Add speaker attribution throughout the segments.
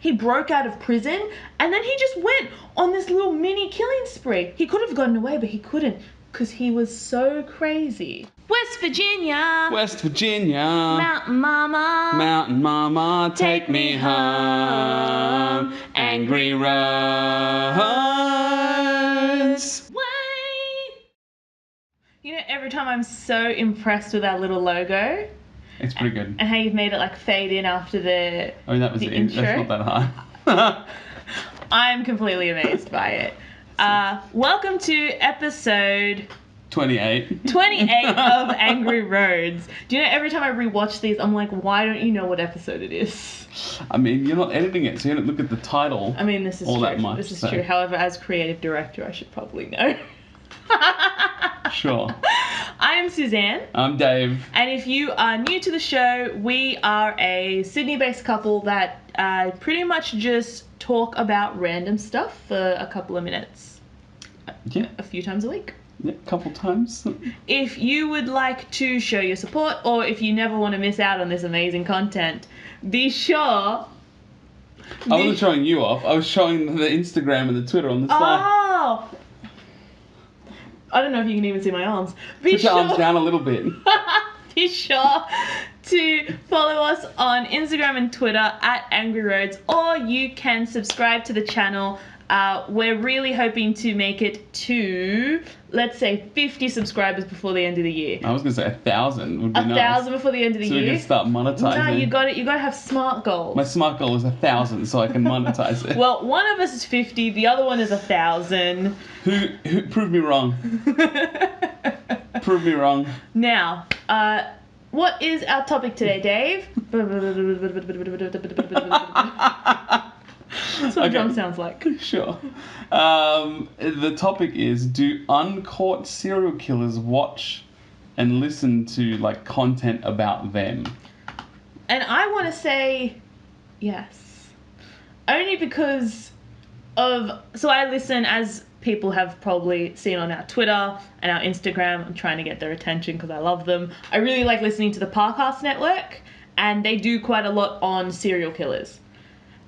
Speaker 1: he broke out of prison, and then he just went on this little mini killing spree. He could have gotten away, but he couldn't because he was so crazy. West Virginia, Mountain Mama, take me home. Angry roads. Wait. You know, every time I'm so impressed with our little logo.
Speaker 2: It's pretty good.
Speaker 1: And how you've made it like fade in after the intro.
Speaker 2: That's not that hard.
Speaker 1: I'm completely amazed by it. Welcome to episode
Speaker 2: 28
Speaker 1: of Angry Roads. Do you know, every time I rewatch these, I'm like, why don't you know what episode it is?
Speaker 2: I mean, you're not editing it, so you don't look at the title.
Speaker 1: I mean, this is
Speaker 2: all
Speaker 1: true.
Speaker 2: That much,
Speaker 1: this is true. However, as creative director, I should probably know.
Speaker 2: Sure.
Speaker 1: I'm Suzanne.
Speaker 2: I'm Dave.
Speaker 1: And if you are new to the show, we are a Sydney-based couple that pretty much just talk about random stuff for a couple of minutes.
Speaker 2: Yeah.
Speaker 1: A few times a week.
Speaker 2: Yeah, a couple times.
Speaker 1: If you would like to show your support, or if you never want to miss out on this amazing content, be sure...
Speaker 2: I wasn't showing you off. I was showing the Instagram and the Twitter on the side.
Speaker 1: Oh! I don't know if you can even see my arms.
Speaker 2: Put your arms down a little bit.
Speaker 1: Be sure to follow us on Instagram and Twitter at Angry Roads, or you can subscribe to the channel. We're really hoping to make it to, let's say, 50 subscribers before the end of the year.
Speaker 2: I was going to say 1,000 would be nice.
Speaker 1: 1,000 before the end of the year?
Speaker 2: So we can start monetizing.
Speaker 1: No, you got to have SMART goals.
Speaker 2: My SMART goal is 1,000 so I can monetize it.
Speaker 1: Well, one of us is 50, the other one is 1,000.
Speaker 2: Who prove me wrong? Prove me wrong.
Speaker 1: Now, what is our topic today, Dave? That's what a drum sounds like.
Speaker 2: Sure. The topic is, do uncaught serial killers watch and listen to like content about them?
Speaker 1: And I want to say yes. Only because so I listen, as people have probably seen on our Twitter and our Instagram. I'm trying to get their attention because I love them. I really like listening to the Parcast network, and they do quite a lot on serial killers.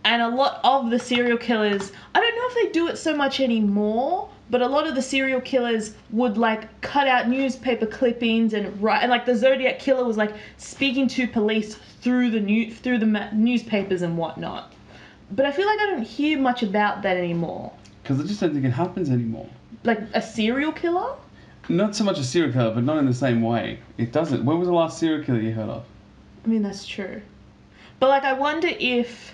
Speaker 1: And a lot of the serial killers, I don't know if they do it so much anymore, but a lot of the serial killers would like cut out newspaper clippings and write, and like the Zodiac killer was like speaking to police through the newspapers and whatnot. But I feel like I don't hear much about that anymore.
Speaker 2: Because I just don't think it happens anymore.
Speaker 1: Like a serial killer?
Speaker 2: Not so much a serial killer, but not in the same way. It doesn't. When was the last serial killer you heard of?
Speaker 1: I mean, that's true. But like, I wonder if...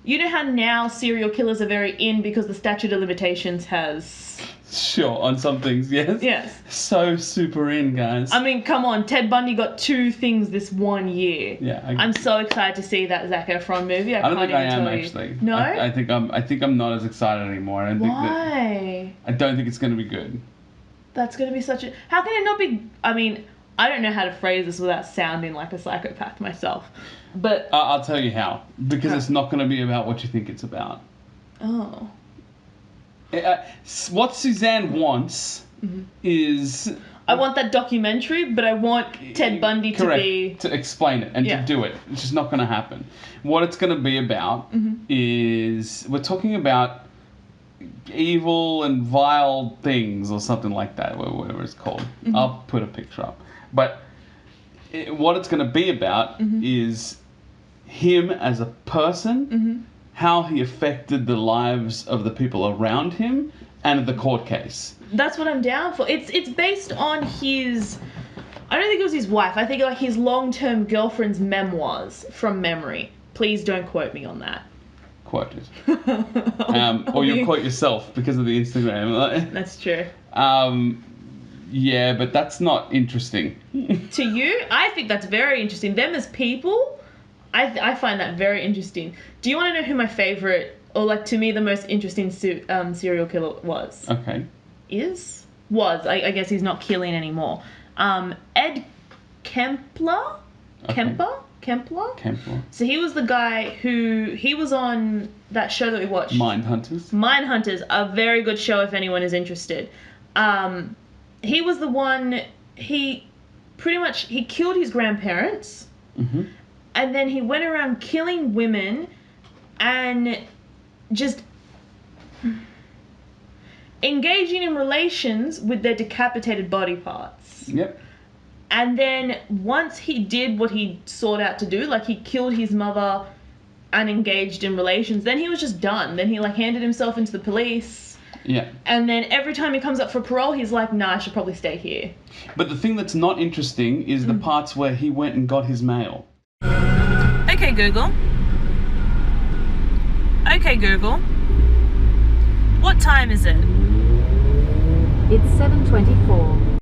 Speaker 1: You know how now serial killers are very in because the statute of limitations has...
Speaker 2: Sure, on some things, yes.
Speaker 1: Yes.
Speaker 2: So super in, guys.
Speaker 1: I mean, come on, Ted Bundy got 2 things this 1 year.
Speaker 2: Yeah.
Speaker 1: I'm so excited to see that Zac Efron movie.
Speaker 2: I don't think I am, actually.
Speaker 1: No?
Speaker 2: I think I'm not as excited anymore.
Speaker 1: Why?
Speaker 2: I don't think it's going to be good.
Speaker 1: That's going to be such a... How can it not be... I mean, I don't know how to phrase this without sounding like a psychopath myself. But...
Speaker 2: I'll tell you how. Because it's not going to be about what you think it's about.
Speaker 1: Oh.
Speaker 2: What Suzanne wants is...
Speaker 1: I want that documentary, but I want Ted Bundy to be...
Speaker 2: to explain it and to do it. It's just not going to happen. What it's going to be about is... We're talking about evil and vile things or something like that, whatever it's called. I'll put a picture up. But what it's going to be about is him as a person, how he affected the lives of the people around him, and the court case. That's
Speaker 1: what I'm down for. It's based on his... I don't think it was his wife. I think like his long-term girlfriend's memoirs from memory. Please don't quote me on that.
Speaker 2: Quote it. Or you'll quote yourself because of the Instagram.
Speaker 1: That's true.
Speaker 2: Yeah, but that's not interesting.
Speaker 1: To you? I think that's very interesting. Them as people, I find that very interesting. Do you want to know who my favorite, or like to me the most interesting serial killer was?
Speaker 2: Okay.
Speaker 1: Was. I guess he's not killing anymore. Ed Kempler?
Speaker 2: Okay.
Speaker 1: Kempler? So he was the guy he was on that show that we watched. Mindhunters, a very good show if anyone is interested. He was the one, he killed his grandparents, and then he went around killing women and just engaging in relations with their decapitated body parts.
Speaker 2: Yep.
Speaker 1: And then once he did what he sought out to do, like he killed his mother and engaged in relations, then he was just done. Then he like handed himself into the police.
Speaker 2: Yeah.
Speaker 1: And then every time he comes up for parole, he's like, nah, I should probably stay here.
Speaker 2: But the thing that's not interesting is the parts where he went and got his mail.
Speaker 1: Okay, Google. Okay, Google. What time is it?
Speaker 3: It's 7:24.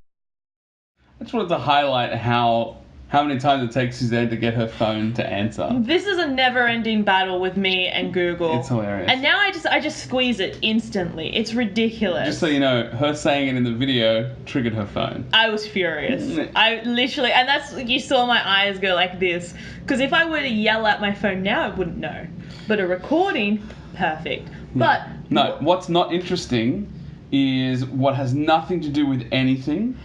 Speaker 2: I just wanted to highlight how many times it takes Sussan to get her phone to answer.
Speaker 1: This is a never-ending battle with me and Google.
Speaker 2: It's hilarious.
Speaker 1: And now I just squeeze it instantly. It's ridiculous.
Speaker 2: Just so you know, her saying it in the video triggered her phone.
Speaker 1: I was furious. I literally, and that's, you saw my eyes go like this. Because if I were to yell at my phone now, I wouldn't know. But a recording, perfect. But
Speaker 2: no, what's not interesting is what has nothing to do with anything.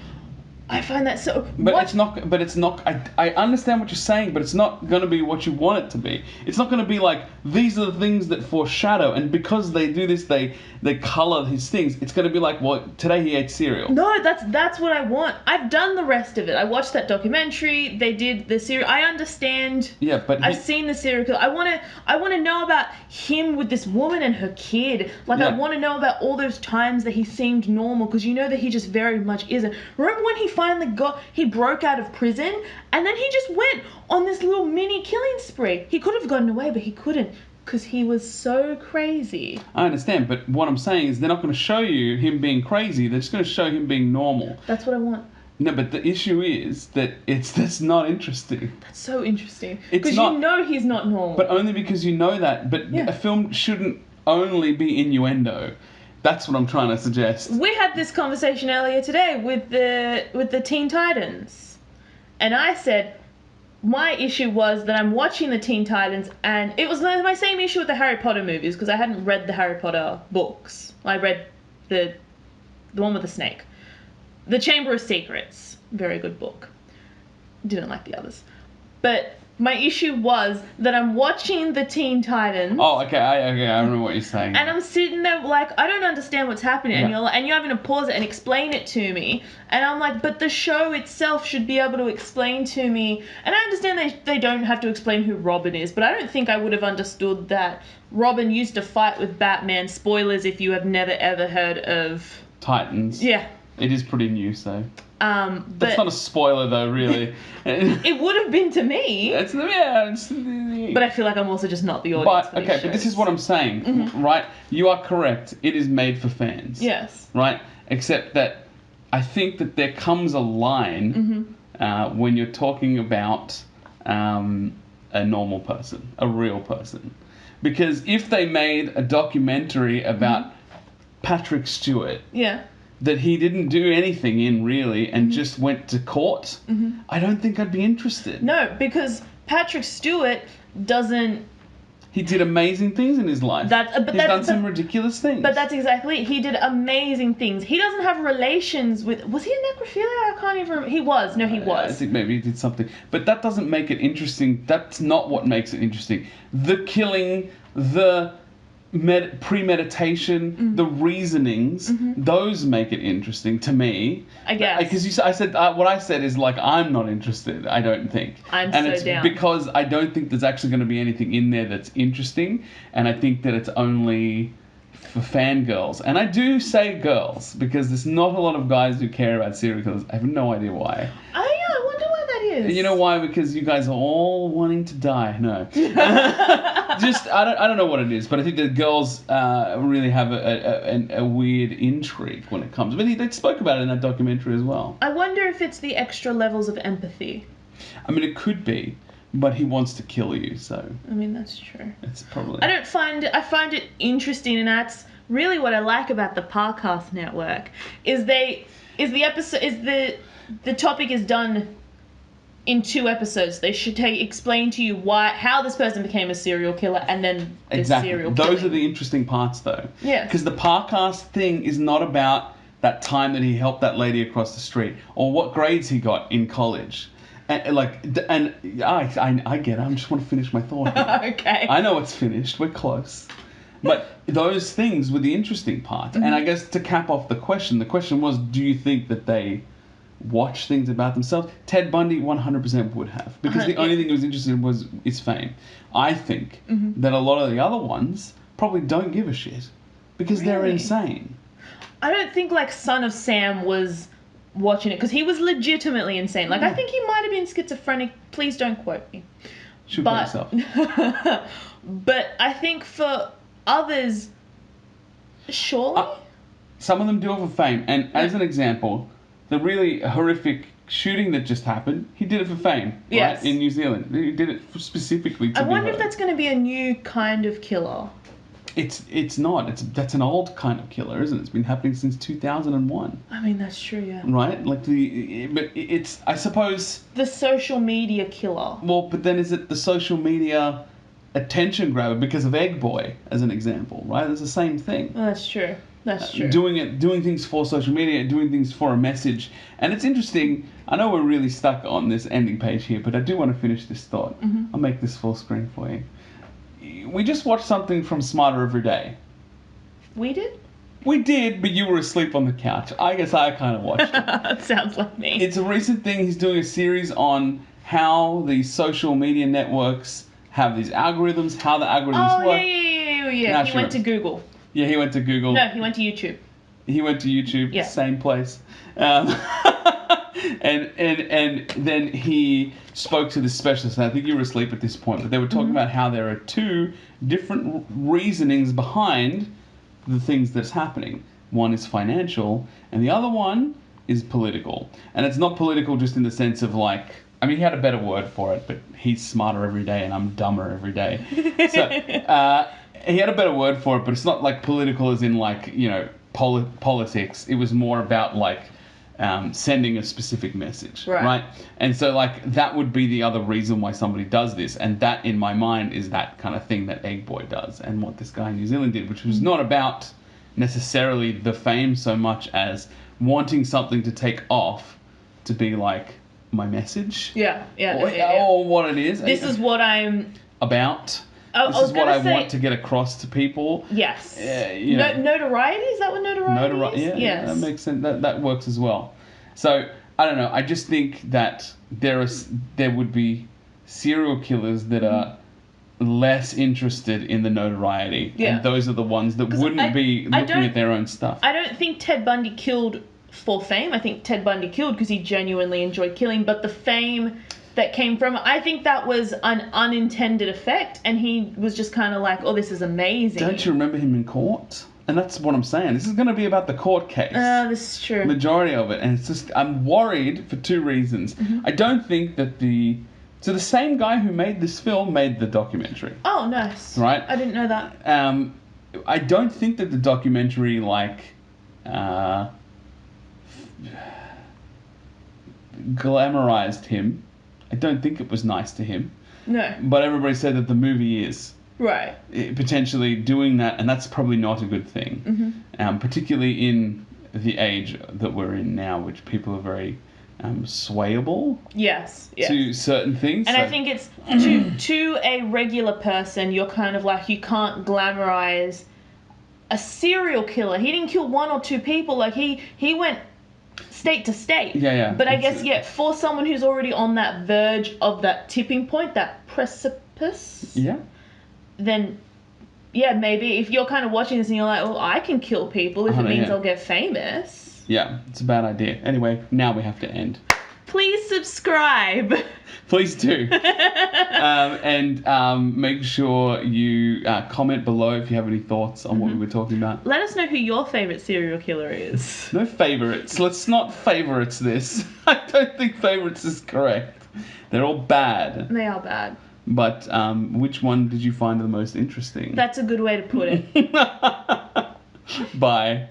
Speaker 1: I find that so.
Speaker 2: But it's not. I understand what you're saying, but it's not going to be what you want it to be. It's not going to be like, these are the things that foreshadow, and because they do this, they color his things. It's going to be like, well, today he ate cereal.
Speaker 1: No, that's what I want. I've done the rest of it. I watched that documentary. They did the serial. I understand.
Speaker 2: Yeah, but
Speaker 1: I've seen the serial killer. I want to know about him with this woman and her kid. Like, I want to know about all those times that he seemed normal, because you know that he just very much isn't. Remember when he finally he broke out of prison, and then he just went on this little mini killing spree. He could have gotten away, but he couldn't, because he was so crazy.
Speaker 2: I understand, but what I'm saying is they're not going to show you him being crazy. They're just going to show him being normal.
Speaker 1: That's what I want.
Speaker 2: No, but the issue is that that's not interesting.
Speaker 1: That's so interesting.
Speaker 2: It's
Speaker 1: Because
Speaker 2: not.
Speaker 1: you know he's not normal.
Speaker 2: But only because you know that. But a film shouldn't only be innuendo. That's what I'm trying to suggest.
Speaker 1: We had this conversation earlier today with the Teen Titans. And I said, my issue was that I'm watching the Teen Titans, and it was my same issue with the Harry Potter movies, because I hadn't read the Harry Potter books. I read the one with the snake. The Chamber of Secrets. Very good book. Didn't like the others. But my issue was that I'm watching the Teen Titans.
Speaker 2: Oh, okay. I remember what you're saying.
Speaker 1: And I'm sitting there like, I don't understand what's happening. And you're having to pause it and explain it to me. And I'm like, but the show itself should be able to explain to me. And I understand they don't have to explain who Robin is, but I don't think I would have understood that Robin used to fight with Batman. Spoilers if you have never ever heard of
Speaker 2: Titans.
Speaker 1: Yeah.
Speaker 2: It is pretty new, so.
Speaker 1: But
Speaker 2: that's not a spoiler, though, really.
Speaker 1: It would have been to me. But I feel like I'm also just not the audience.
Speaker 2: But this is what I'm saying, right? You are correct. It is made for fans.
Speaker 1: Yes.
Speaker 2: Right? Except that I think that there comes a line when you're talking about a normal person, a real person. Because if they made a documentary about Patrick Stewart...
Speaker 1: Yeah.
Speaker 2: that he didn't do anything in, really, and just went to court, I don't think I'd be interested.
Speaker 1: No, because Patrick Stewart doesn't...
Speaker 2: He did amazing things in his life. He's done some ridiculous things.
Speaker 1: But that's exactly it. He did amazing things. He doesn't have relations with... Was he a necrophiliac? I can't even remember. He was. No, he was.
Speaker 2: I think maybe he did something. But that doesn't make it interesting. That's not what makes it interesting. The killing, the... premeditation, the reasonings, those make it interesting to me.
Speaker 1: I guess.
Speaker 2: Because I said what I said is like, I'm not interested. I don't think. And it's
Speaker 1: down.
Speaker 2: because I don't think there's actually going to be anything in there that's interesting, and I think that it's only for fangirls. And I do say girls because there's not a lot of guys who care about serial killers. I have no idea why.
Speaker 1: I wonder why that is.
Speaker 2: And you know why? Because you guys are all wanting to die. No. I don't know what it is, but I think that girls really have a weird intrigue when it comes. But they spoke about it in that documentary as well.
Speaker 1: I wonder if it's the extra levels of empathy.
Speaker 2: I mean, it could be, but he wants to kill you, so.
Speaker 1: I mean, that's true.
Speaker 2: It's probably.
Speaker 1: I find it interesting, and that's really what I like about the Parcast network. The topic is done in 2 episodes. They should explain to you how this person became a serial killer, and then the serial killer.
Speaker 2: Those are the interesting parts, though.
Speaker 1: Yeah.
Speaker 2: Because the Parcast thing is not about that time that he helped that lady across the street, or what grades he got in college. I get it. I just want to finish my thought here.
Speaker 1: Okay.
Speaker 2: I know it's finished. We're close. But those things were the interesting part. And I guess to cap off the question was, do you think that they watch things about themselves? Ted Bundy 100% would have. Because the only thing he was interested in was his fame. I think that a lot of the other ones probably don't give a shit. Because they're insane.
Speaker 1: I don't think, like, Son of Sam was watching it. Because he was legitimately insane. Like, I think he might have been schizophrenic. Please don't quote me.
Speaker 2: Should quote yourself.
Speaker 1: But I think for others, surely?
Speaker 2: Some of them do it for fame. And as an example, the really horrific shooting that just happened, he did it for fame, right? In New Zealand. He did it specifically to
Speaker 1: I wonder if that's going to be a new kind of killer.
Speaker 2: It's not. That's an old kind of killer, isn't it? It's been happening since 2001.
Speaker 1: I mean, that's true, yeah.
Speaker 2: Right? But it's, I suppose...
Speaker 1: The social media killer.
Speaker 2: Well, but then is it the social media attention grabber because of Egg Boy, as an example, right? It's the same thing.
Speaker 1: Oh, that's true. That's true.
Speaker 2: Doing things for social media, doing things for a message. And it's interesting. I know we're really stuck on this ending page here, but I do want to finish this thought. I'll make this full screen for you. We just watched something from Smarter Every Day.
Speaker 1: We did?
Speaker 2: We did, but you were asleep on the couch. I guess I kind of watched it.
Speaker 1: That sounds like me.
Speaker 2: It's a recent thing. He's doing a series on how the social media networks have these algorithms, how the algorithms work.
Speaker 1: Yeah. He went to Google.
Speaker 2: Yeah, he went to Google.
Speaker 1: No, he went to YouTube.
Speaker 2: He went to YouTube.
Speaker 1: Yeah.
Speaker 2: Same place. And then he spoke to the specialist, and I think you were asleep at this point, but they were talking about how there are two different reasonings behind the things that's happening. One is financial, and the other one is political. And it's not political just in the sense of like, I mean, he had a better word for it, but he's smarter every day and I'm dumber every day. So he had a better word for it, but it's not like political as in like, you know, politics. It was more about like sending a specific message, right? And so like that would be the other reason why somebody does this. And that in my mind is that kind of thing that Egg Boy does and what this guy in New Zealand did, which was not about necessarily the fame so much as wanting something to take off to be like my message. Or what it is.
Speaker 1: This is what I'm
Speaker 2: about. This is what I want to get across to people.
Speaker 1: Yes.
Speaker 2: You know,
Speaker 1: notoriety? Is that what notoriety is?
Speaker 2: Yeah,
Speaker 1: yes.
Speaker 2: That makes sense. That works as well. So, I don't know. I just think that there would be serial killers that are less interested in the notoriety. Yeah. And those are the ones that wouldn't be looking at their own stuff.
Speaker 1: I don't think Ted Bundy killed for fame. I think Ted Bundy killed because he genuinely enjoyed killing, but the fame that came from it, I think that was an unintended effect, and he was just kind of like, oh, this is amazing.
Speaker 2: Don't you remember him in court? And that's what I'm saying. This is going to be about the court case.
Speaker 1: This is true.
Speaker 2: Majority of it. And it's just, I'm worried for two reasons. I don't think that the same guy who made this film made the documentary.
Speaker 1: Oh, nice.
Speaker 2: Right?
Speaker 1: I didn't know that.
Speaker 2: I don't think that the documentary, like, glamorized him. I don't think it was nice to him.
Speaker 1: No.
Speaker 2: But everybody said that the movie is.
Speaker 1: Right.
Speaker 2: Potentially doing that, and that's probably not a good thing. Particularly in the age that we're in now, which people are very swayable.
Speaker 1: Yes.
Speaker 2: To certain things.
Speaker 1: And I think it's to a regular person, you're kind of like, you can't glamorize a serial killer. He didn't kill one or two people. Like he went state to state.
Speaker 2: Yeah.
Speaker 1: But I guess, for someone who's already on that verge of that tipping point, that precipice.
Speaker 2: Yeah.
Speaker 1: Then, maybe if you're kind of watching this and you're like, well, I can kill people if it means I'll get famous.
Speaker 2: Yeah, it's a bad idea. Anyway, now we have to end.
Speaker 1: Please subscribe.
Speaker 2: Please do. And make sure you comment below if you have any thoughts on what we were talking about.
Speaker 1: Let us know who your favourite serial killer is.
Speaker 2: No favourites. Let's not favourites this. I don't think favourites is correct. They're all bad.
Speaker 1: They are bad.
Speaker 2: But which one did you find the most interesting?
Speaker 1: That's a good way to put it.
Speaker 2: Bye.